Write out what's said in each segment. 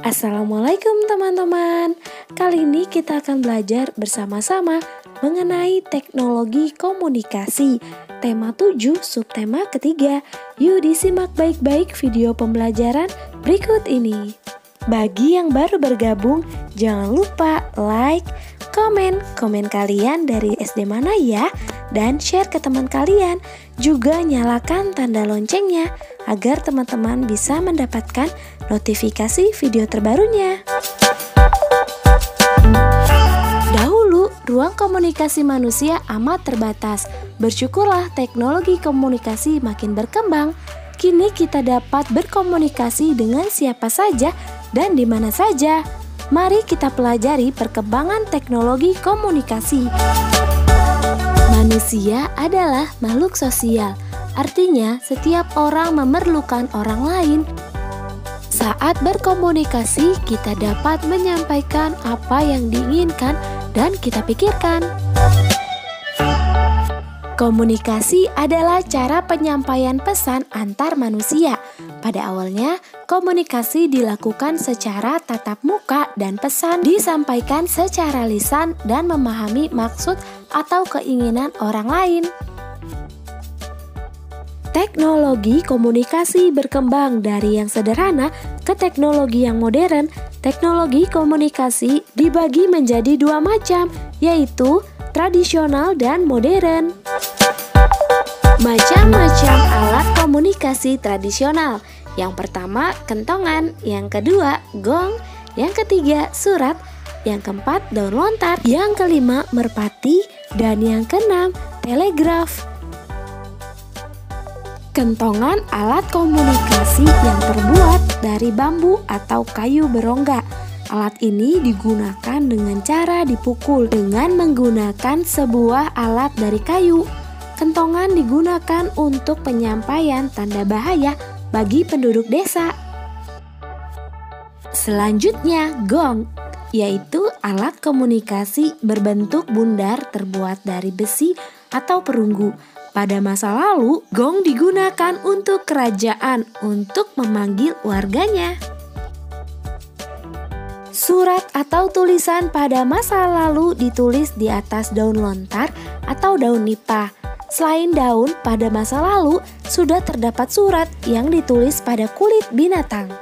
Assalamualaikum teman-teman. Kali ini kita akan belajar bersama-sama mengenai teknologi komunikasi. Tema 7, subtema ketiga. Yuk disimak baik-baik video pembelajaran berikut ini. Bagi yang baru bergabung, jangan lupa like, komen kalian dari SD mana ya, dan share ke teman kalian. Juga nyalakan tanda loncengnya agar teman-teman bisa mendapatkan notifikasi video terbarunya. Dahulu, ruang komunikasi manusia amat terbatas. Bersyukurlah teknologi komunikasi makin berkembang. Kini kita dapat berkomunikasi dengan siapa saja dan di mana saja. Mari kita pelajari perkembangan teknologi komunikasi. Manusia adalah makhluk sosial. Artinya, setiap orang memerlukan orang lain. Saat berkomunikasi, kita dapat menyampaikan apa yang diinginkan dan kita pikirkan. Komunikasi adalah cara penyampaian pesan antar manusia. Pada awalnya, komunikasi dilakukan secara tatap muka dan pesan disampaikan secara lisan dan memahami maksud atau keinginan orang lain. Teknologi komunikasi berkembang dari yang sederhana ke teknologi yang modern. Teknologi komunikasi dibagi menjadi dua macam, yaitu tradisional dan modern. Macam-macam alat komunikasi tradisional. Yang pertama, kentongan. Yang kedua, gong. Yang ketiga, surat. Yang keempat, daun lontar. Yang kelima, merpati. Dan yang keenam, telegraf. Kentongan alat komunikasi yang terbuat dari bambu atau kayu berongga. Alat ini digunakan dengan cara dipukul dengan menggunakan sebuah alat dari kayu. Kentongan digunakan untuk penyampaian tanda bahaya bagi penduduk desa. Selanjutnya, gong, yaitu alat komunikasi berbentuk bundar terbuat dari besi atau perunggu. Pada masa lalu, gong digunakan untuk kerajaan untuk memanggil warganya. Surat atau tulisan pada masa lalu ditulis di atas daun lontar atau daun nipah. Selain daun, pada masa lalu sudah terdapat surat yang ditulis pada kulit binatang.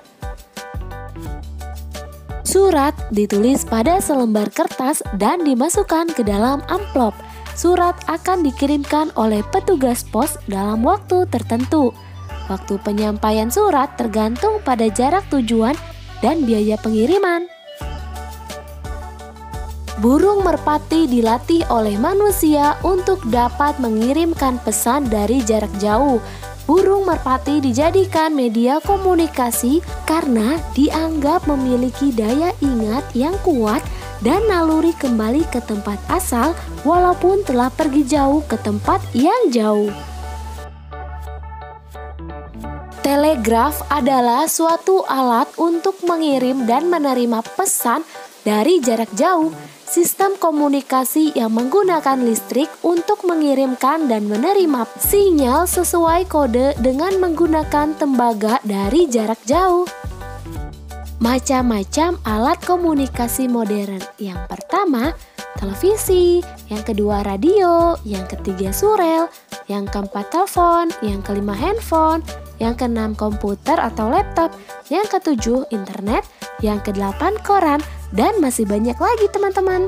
Surat ditulis pada selembar kertas dan dimasukkan ke dalam amplop. Surat akan dikirimkan oleh petugas pos dalam waktu tertentu. Waktu penyampaian surat tergantung pada jarak tujuan dan biaya pengiriman. Burung merpati dilatih oleh manusia untuk dapat mengirimkan pesan dari jarak jauh. Burung merpati dijadikan media komunikasi karena dianggap memiliki daya ingat yang kuat dan naluri kembali ke tempat asal walaupun telah pergi jauh ke tempat yang jauh. Telegraf adalah suatu alat untuk mengirim dan menerima pesan dari jarak jauh. Sistem komunikasi yang menggunakan listrik untuk mengirimkan dan menerima sinyal sesuai kode dengan menggunakan tembaga dari jarak jauh. Macam-macam alat komunikasi modern. Yang pertama, televisi. Yang kedua, radio. Yang ketiga, surel. Yang keempat, telepon. Yang kelima, handphone. Yang keenam, komputer atau laptop. Yang ketujuh, internet. Yang kedelapan, koran. Dan masih banyak lagi teman-teman.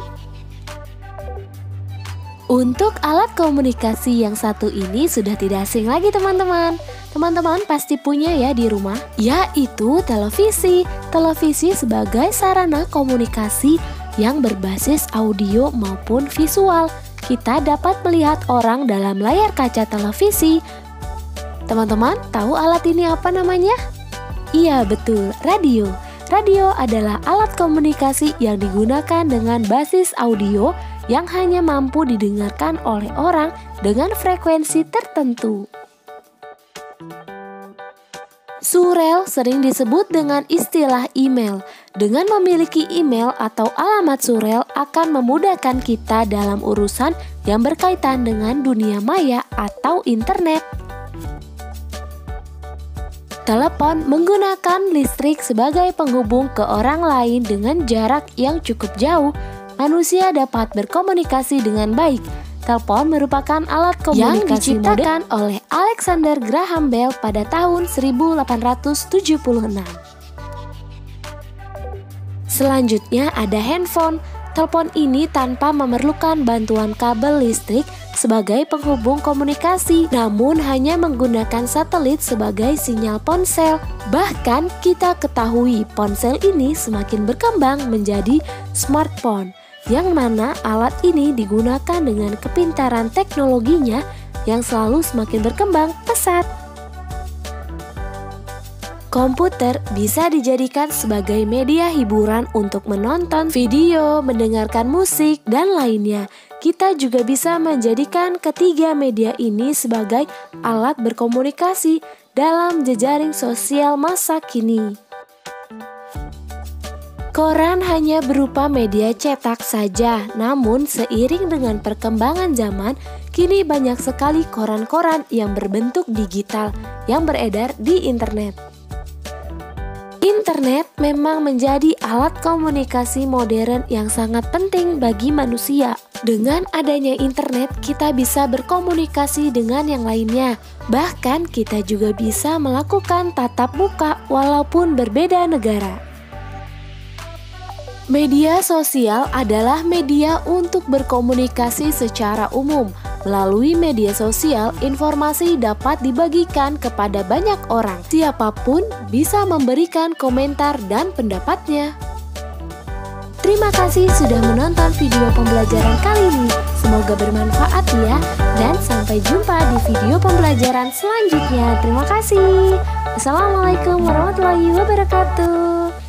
Untuk alat komunikasi yang satu ini sudah tidak asing lagi teman-teman. Teman-teman pasti punya ya di rumah, yaitu televisi. Televisi sebagai sarana komunikasi yang berbasis audio maupun visual. Kita dapat melihat orang dalam layar kaca televisi. Teman-teman tahu alat ini apa namanya? Iya betul, radio. Radio adalah alat komunikasi yang digunakan dengan basis audio yang hanya mampu didengarkan oleh orang dengan frekuensi tertentu. Surel sering disebut dengan istilah email. Dengan memiliki email atau alamat surel akan memudahkan kita dalam urusan yang berkaitan dengan dunia maya atau internet. Telepon menggunakan listrik sebagai penghubung ke orang lain dengan jarak yang cukup jauh. Manusia dapat berkomunikasi dengan baik. Telepon merupakan alat komunikasi yang diciptakan oleh Alexander Graham Bell pada tahun 1876. Selanjutnya ada handphone. Telepon ini tanpa memerlukan bantuan kabel listrik sebagai penghubung komunikasi, namun hanya menggunakan satelit sebagai sinyal ponsel. Bahkan kita ketahui ponsel ini semakin berkembang menjadi smartphone, yang mana alat ini digunakan dengan kepintaran teknologinya yang selalu semakin berkembang pesat. Komputer bisa dijadikan sebagai media hiburan untuk menonton video, mendengarkan musik, dan lainnya. Kita juga bisa menjadikan ketiga media ini sebagai alat berkomunikasi dalam jejaring sosial masa kini. Koran hanya berupa media cetak saja, namun seiring dengan perkembangan zaman, kini banyak sekali koran-koran yang berbentuk digital yang beredar di internet. Internet memang menjadi alat komunikasi modern yang sangat penting bagi manusia. Dengan adanya internet, kita bisa berkomunikasi dengan yang lainnya. Bahkan kita juga bisa melakukan tatap muka walaupun berbeda negara. Media sosial adalah media untuk berkomunikasi secara umum. Melalui media sosial, informasi dapat dibagikan kepada banyak orang. Siapapun bisa memberikan komentar dan pendapatnya. Terima kasih sudah menonton video pembelajaran kali ini. Semoga bermanfaat ya. Dan sampai jumpa di video pembelajaran selanjutnya. Terima kasih. Assalamualaikum warahmatullahi wabarakatuh.